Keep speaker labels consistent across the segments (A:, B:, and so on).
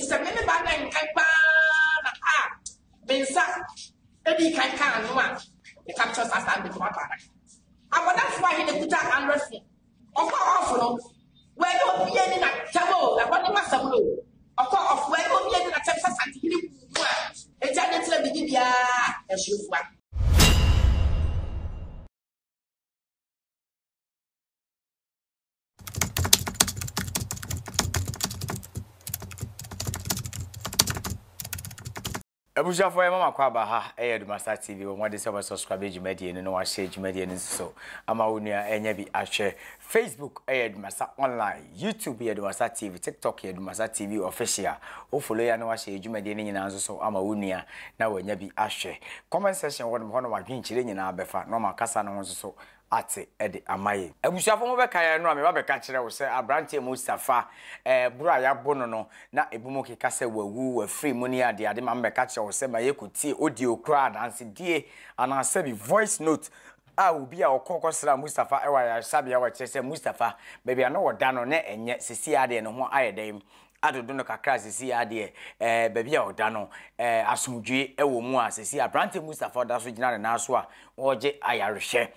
A: is a minute back and Bensa, Eddie can one. The captures us and the water. And that's why he put out and resting. Of course, where you be in a table, and what must have blue. Of course, where you be in a Texas and he a giant let me give ya as you want.
B: Asuofua mama kwa ba ha ADUMASA TV wo mwade se subscribe jumadi no wa share jumadi no so ama wonua enya bi ahwe Facebook ADUMASA online, YouTube ADUMASA TV, TikTok ADUMASA TV official o follow ya no wa share jumadi no nyina so ama wonua na wanya bi ahwe comment section wo no ma dwinchire nyina abefa no ma kasa no so ate ede amaye Asuofua mo be kan no me ba be ka kire wo se abrante Mustapha bura ya bono no na ebumo keka se wawu wa free money ade ma be ka kire wo se ma yekuti audio crowd and die ana se bi voice note obi a okokosra Mustapha ewa ya sabia wa kire se Mustapha baby ana woda no na enye sisi ade no ho ayedem adodo no kakra sisi ade baby a woda no asomdwe ewo mu a sisi abrante Mustapha da so gina na so a oje ayarehwe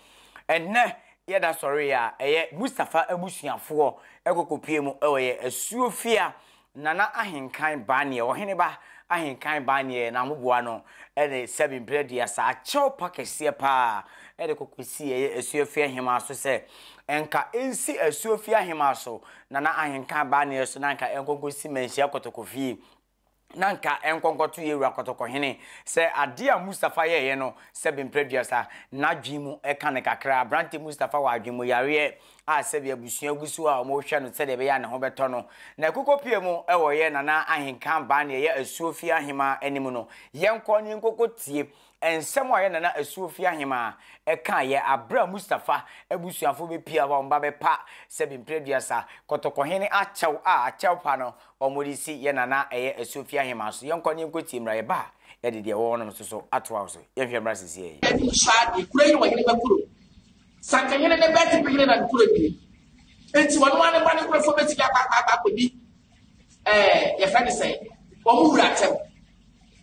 B: enne yeda sorry ya Mustapha abusuafo ekokopie mu eye Asuofua nana ahenkan ba ne ohene ba ahenkan ba ne na moboa no ene 7 bread ya sa achew pakese pa ede kokosi Asuofua hema so se enka ensi Asuofua hema so nana ahenkan ba ne so nanka enkokosi menhia kotokofi nanka enkonkoto yewura kotoko hene se ade a Mustapha ye no 7 producer na dwimu eka ne kakra brante Mustapha wa dwimu yare a sebi abusua gusu a mo hwe no se de be ya ne ho beto no na kokopie mu ewo ye na ahenkan ba ne ye Asuofua hema animu no yenko ne nkokotie ensem wa ye na Asuofua hema eka ye abra Mustapha abusuafo be pia ba mba be pa 7 producer kotoko hene achew pa no omorisi ye na eye Asuofua hema so yenko ne nkotie mra ye ba ye de wo no so atwa so ye hwe mra sisi ye
A: e shade kure ni wa ye ba kuro sankanyene ne beti pigire na kuro bi enti wono ane ba ne kuro fo beti ga ba bi ye fa ni say wo mu wura tem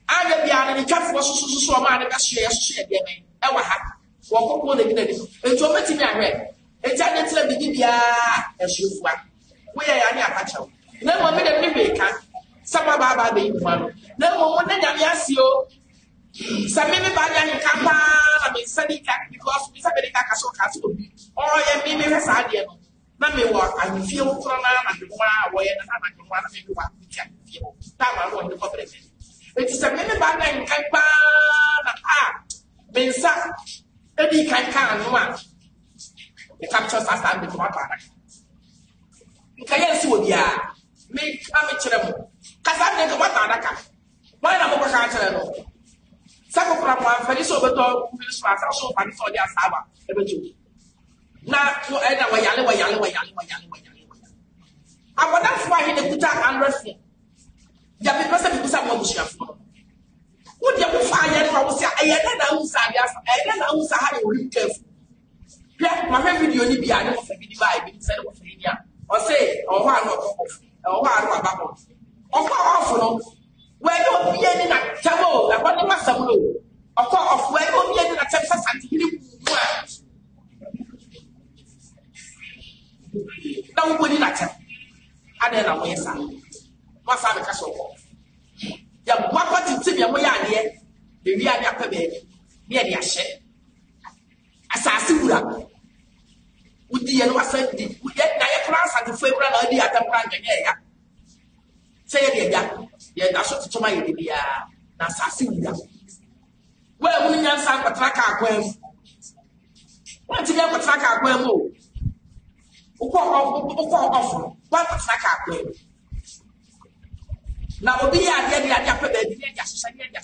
A: anya bia ne twafo so ma ne ba hye de men e wa ha wo kokko ne gina ni enti o meti mi ahwe enti ade tele bi bia Asuofua wo ye ya ni apachawo na mo me de mi be ka sama ba be yi ma no na mo ne nya ya sio sami mi ba ya ni ka pa na me sani ka because mi sabe ka so ka so bi o ye mi sa de no na me wo anfie wo kro na de mo a wo ye na de mo na me wa ti anfie ta ma wo de ko bre it is a minute back and can Bensa Eddie can one. The captures us and the water. You can see what you are. Make amateur. Cassandra, the water. Why not over Catcher? Some of very so but all so funny for their Saba. Now, you end up yellow. And that's why he put out and resting. Ya be person be kusa mo busuafo wo de ko fa ya no wo se ayena na unsa bia ayena na unsa ha de we careful bia ma me video ni bia ne mo fa video ba e bi se wo fa dia o se o ho anu o ho anu ababo o ko off no we no bia ni na tabo na ko ni masam no o ko off we no bia ni na tabo santi ni mu na wo ni na tabo ade na wo yesa Masa be kaso ko ya gwakwa titi bia mo ya ade e wi ade apa be ne de ahye asase wura udi ye no asadi ye na ye kra asadi fo wura na adi atampa nganye ya se ye de ya ye da so titoma ye de ya na asase wura we hu nyansa kwatra ka akwan wanti be kwatra ka akwan mo ukọ ofo wa kwatra ka akwan na obi ya ade apɛ ba bi ne ya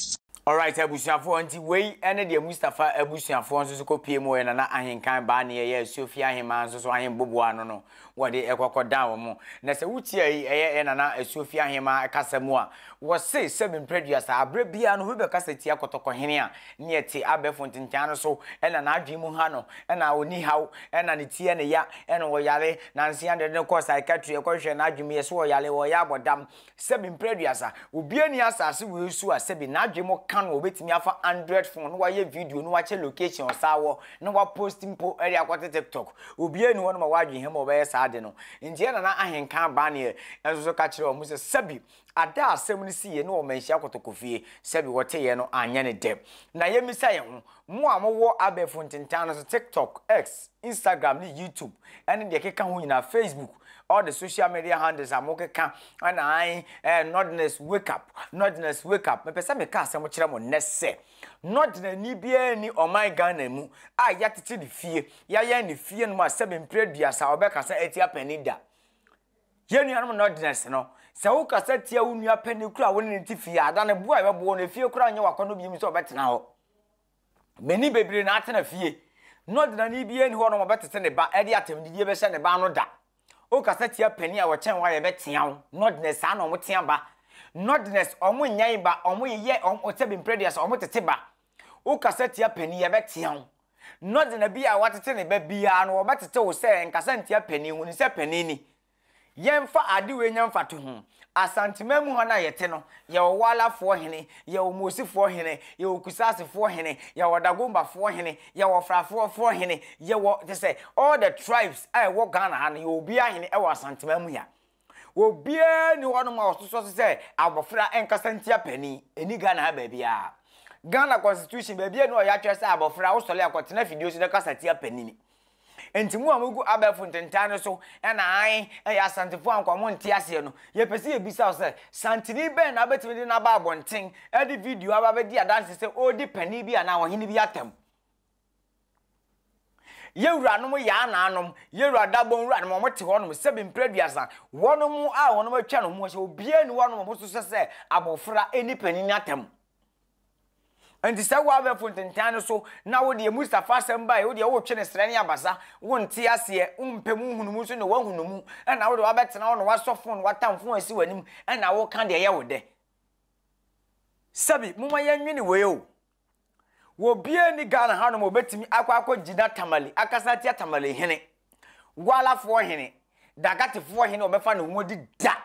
B: Alright, abusuafo nti wei ene de Mustapha abusuafo nso ko pie mo na ahenkan ba ne ye Asuofua ahema nso so ahen boboa no wode ekokoda wo mo na se wutia yi eye na Asuofua ahema kasam a wo se 7 producer abre bia no hube kasetia kotoko hene a ne ete abefo ntintan so na adwe mu ha no na oni haw na ne tie ne ya wo yare na nsia de ne ko psychiatry ko hwe na adwe mu ye so wo yare wo ya bodam 7 producer obi ani asase we su a 7 na adwe mu kan obetimi afa 100 phone no waye video no wache location osawo no wa posting po area kwate TikTok obi ani wono ma wadwe hem obaye saade no nje na ahenka ba ne enso so ka kire o mu se sabi ada asem ni siye no o manhia kotokofie sabi wote ye no anya ne dem na ye misa ye ho mo amowo abefo ntintan no so TikTok, X, Instagram ni YouTube ene de keka ho nyina Facebook all the social media handles amokeka ana ai nodness wake up me pesa me ka asem kire mo nesse not na ni bia ni o my Ghana mu a ya tete de fie ya ni fie no ma 7 producer obeka sa etia panida ye nuanom nodness no se wo kasa tia wo nua pani kura wo ne ti fie ada ne boa be bo no fie kura nya wakono bi mi so obetena ho meni bebre na atena fie nodna ni bia ni ho no obetete ne ba ede atem didie be se ne ba no da o kasa tia pani a wo chen wa ye betia wo nodness ana mo tia ba nodness omo nyan ba omo ye omo tebi previous omo tete ba o kasa tia pani ye betia wo nodna bia watete ne ba bia no obetete wo se nkasa tia pani hu ni se pani ni yemfa adewe nyamfa to ho asantemam ho na yete no ye wala hene ye mosifo hene ye kusasefo hene ye wodagomba hene ye wofrafo hene ye they say all the tribes wo Ghana ha ye obi ahene e wo asantemam ya obi ni wono ma ososo se abofra enkasantia pani eni Ghana ha ba bia Ghana constitution ba bia no ya twa se abofra wo sole akotena video si de kasatia pani ni entimu amugu abefo ntentane so na ai ya santefo ankwamo ntiase no ye pese ye bisa se santini ben na betimi di na ba abonten edi video aba be di adanse se odi pani bi ana wohene bi atem ye wuranom ya na anom ye wradabon wuranom mo te honom 7 preduasa wonom a wonom atwa no mo se obie ni wonom mo so se abofra eni pani ni atem anti sa wa be fontentane so na wo de Mustapha semba wo de wo twe ne srane abasa wo nte ase umpemu hunumu so ne wa hunumu na wo de wa betena wo no wa sofo no watamfo asi wanim na wo kan de ye wo de sabi muma yanwini we o wo bie ni Ghana ha no mo betimi akwa jida tamale akasati atamale hene gwalafo hene dagatefo hene obefa ne ho di da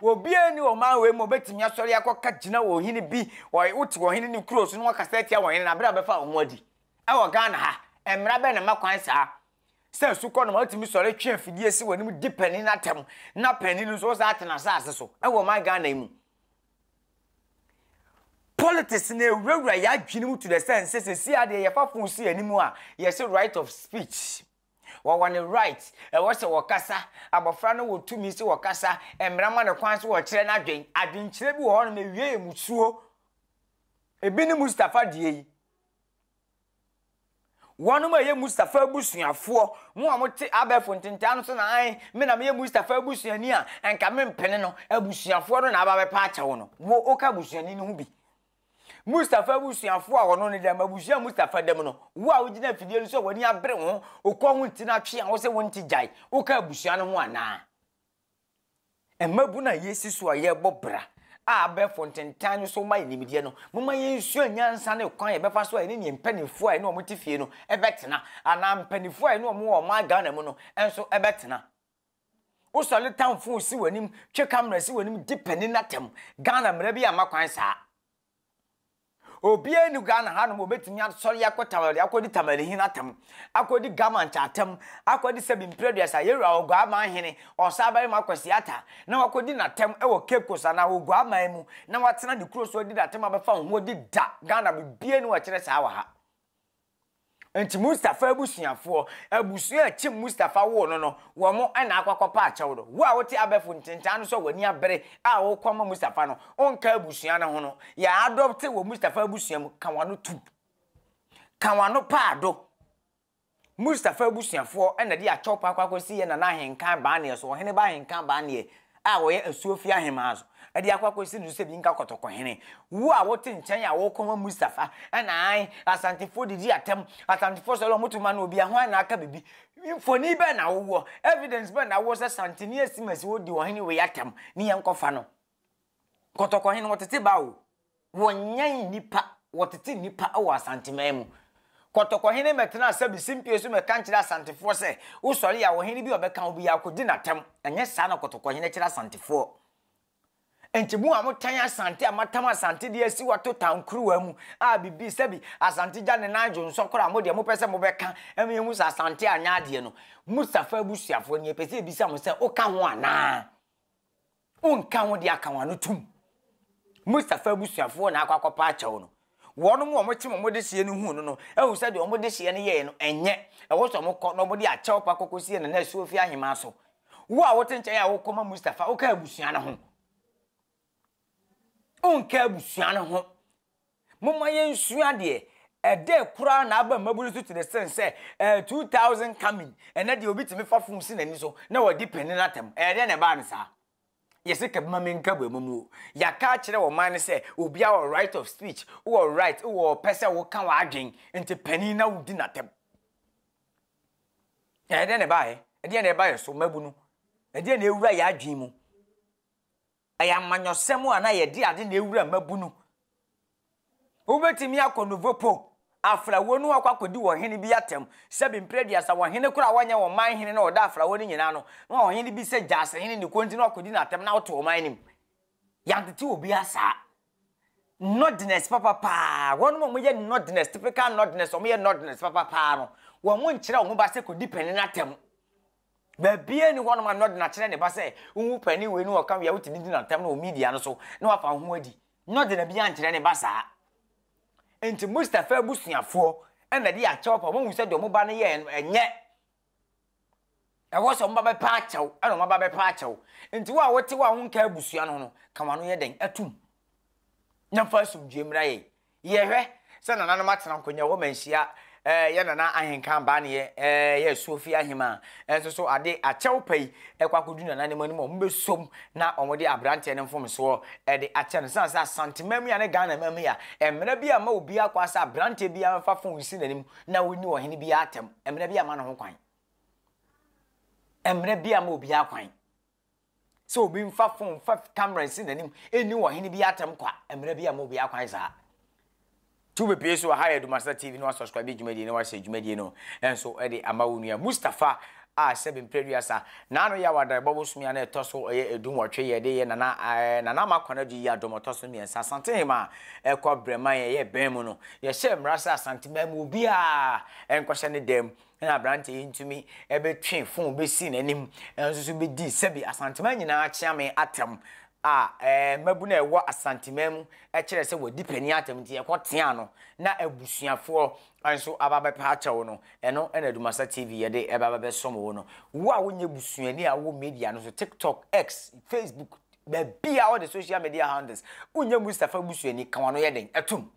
B: obie ni o ma we mo betimi asori akoka gina wo hini bi wo uti wo hini ni close no kaseti a wo hini na bra befa wo adi e wo Ghana ha emra be na makwan sa se suko no ma utimi sori twe afidie si wani mu dipani na tem na pani no so sa atena sa ase so e wo ma Ghana mu politics na ewura ya dwene mu to the sense se si ade ye fa fun si animu a ye se right of speech wawane right wo se wokasa abofra no wotumi se wokasa emrama ne kwan se wo kire na adwenkyire bi wo ho no mewie emusuo ebi ni Mustapha die yi wonu ma ye Mustapha busuafo mo amote abefo ntintan so na ai me na me Mustapha busuani a enka me mpene no abusuafo no na aba be pa ache wo no wo oka busuani no hu bi Mustapha busuafo a wono ne dem abusua Mustapha dem no wo a wogina fidie so woni abre ho okọ ho ntina twe a wo se wonti jai wo ka abusua no ho ana emabu na yesi so aye bobra a abefo ntentan so mai nimidie no moma yensu anyansa ne kwan ye befa so aye ne mpanifo aye no omotifie no ebetena ana mpanifo aye no omo ma Ghana mu no enso ebetena wo sole tamfo si wanim twe camera si wanim dipani na tem Ghana mra bi amakwan saa obie ni Ghana ha no mo betimi asori akotamale akodi tamale hin atam akodi gaman chatam akodi 7 producer yewura ogwa ma hene osabare makwasi ata na wakodi na tem e wo Cape Coast na ogwa ma mu na watena di cross odi da tem abefa ho di da Ghana bibie ni wa kire sa wa ha enti Mustapha abusua achi Mustapha wo no wo mo na akwakopa achewo do wo a wote abefo ntintan so wani abere a wo kwama Mustapha no onka abusua na ho no ya adopt wo Mustapha abusua mu kanwano tu kanwano paado Mustapha abusuafo na de achopa akwakosi ye na henkan ba ne so hene ba henkan ba ne a wo ye Asuofua hemazo e de akwa kwesi nu se bi nka kotoko hene wo a wote nchen ya wo koma Mustapha na ai asantifo didi atem asantifo so lo mutuma na obi ahwan na aka bibi infoni be na wo evidence be na wo se santini esimasi wo di wo hene we atem ni yen kofa no kotoko hene wotete ba wo wonyan nipa wotete nipa o asantimemu kotoko hene metena asabi simpie so me kanchira asantifo se wo sori ya wo hene bi obeka obi ya kodi na tem enye sa na kotoko hene kira asantifo Entibu amutan asante amatam asante de asi wato tankruwa mu a bibi sabi asante ja ne najo nsokora mo de mo pese mo beka eme hu asante anya ade no Mustapha abusuafo ne pese bi sa mo se o ka ho ana unka ho de aka wano tum Mustapha abusuafo na akwakopa achewo no wono mo chimo mo de hie no hu no ehu se de mo de hie ne ye no enye ewo so mo ko no mo de achewo pa kokosie na Asuofua hima so wo a wote nche ya wo koma Mustapha o ka abusua na ho onka abusua ho momma yensua de ede kura na aba mabulu to the sense 2000 coming ene de obi timi fa fun si nani so na wadi penni na tem ede na ba nsa yese ka bima menka ba mamu ya ka kire wo man se obi a right of speech wo right wo pese wo kan wa adwen enti penni na wudi na tem ede na ba ede na ba so mabunu ede na ewura ya adwen mu aya manyosemu ana ye di ade na ewura mabunu obetimi akonovopo afra wonu akwakodi wo hene bi atem sebi mpredia sa wo hene kura wanya wo man hene na oda afra wonu nyina no na wo hene bi se jase hene ni konti na akodi na atem na oto wo man nim yantete obi asa nodness papa wonu mo ye nodness typical nodness o mo ye nodness papa no wo mo nkire wo ba se kodi pene na atem babie ni wonu ma nod na kire ne ba se wu pani we ni wo kan ya wuti di na atem na o media no so na wa fa ho adi nod na bi ankire ne ba sa enti Mustapha abusuafo ena de achewo mo hu se de mo ba ne ye enye e wo so mo ba pa achewo ena mo ba pa achewo enti wo a wote wo ho nka abusua no kama no ye den atum nya fa sumdwe mra ye hwe se na nanu matena nkonya wo manhia ye nana ahenka ba ne ye Asuofua hima enso so ade achewo pai ekwakodu nana ne mani mo mbesom na omode abrante ne mfom so de ache ne sansa santimam ya ne Ghana mam ya emre bia ma obi akwasa abrante bia mfa fon si nanim na woni wo hene bia atem emre bia ma no ho kwan emre bia ma obi akwan so obi mfa fon fa camera si nanim eni wo hene bia atem kwa emre bia ma obi akwan za Tube peso ha ADUMASA TV no subscribe jumadi no wase jumadi no enso ede amawunu Mustapha a seven previousa na no ya wada bobo sumia na etoso edumwotwe ye de ye nana makwana ji ya domotoso mi asante hima ekọ brema ye ben mu no ye hye mrasa asante mamu obi a enkwhye ne dem na brante intumi ebetwe fon be si nanim enso so be di sebi asante man nyina achia me atem mabu na ewo asantimam kire se wodi pani atem tie kwotea no na abusuafo anso ababe pa achewo no eno na ADUMASA TV ye de ebabe somo no wo a wonye busuani a wo media no so TikTok, X, Facebook, be all the social media handles wonye Mustapha busuani kan no ye den atum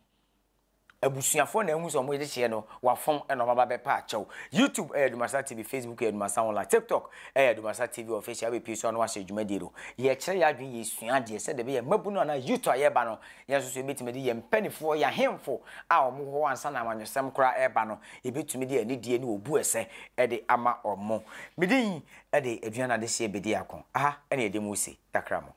B: abusuafo na ehu so mo de hye no wafon eno mababe pa achewo YouTube ADUMASA TV, Facebook ADUMASA online, TikTok ADUMASA TV official we piece on wase dwumadiro ye kire ya dwen ye sua de se de be ye mabuno na YouTube ye ba no ye so so betime de ye mpanifo ya hemfo a omo ho ansa na amanyosem kra e ba no ye betime de ani die ni obu ese e de ama omo medin e de aduana de hye bedi akon aha ene ye de mu se takramo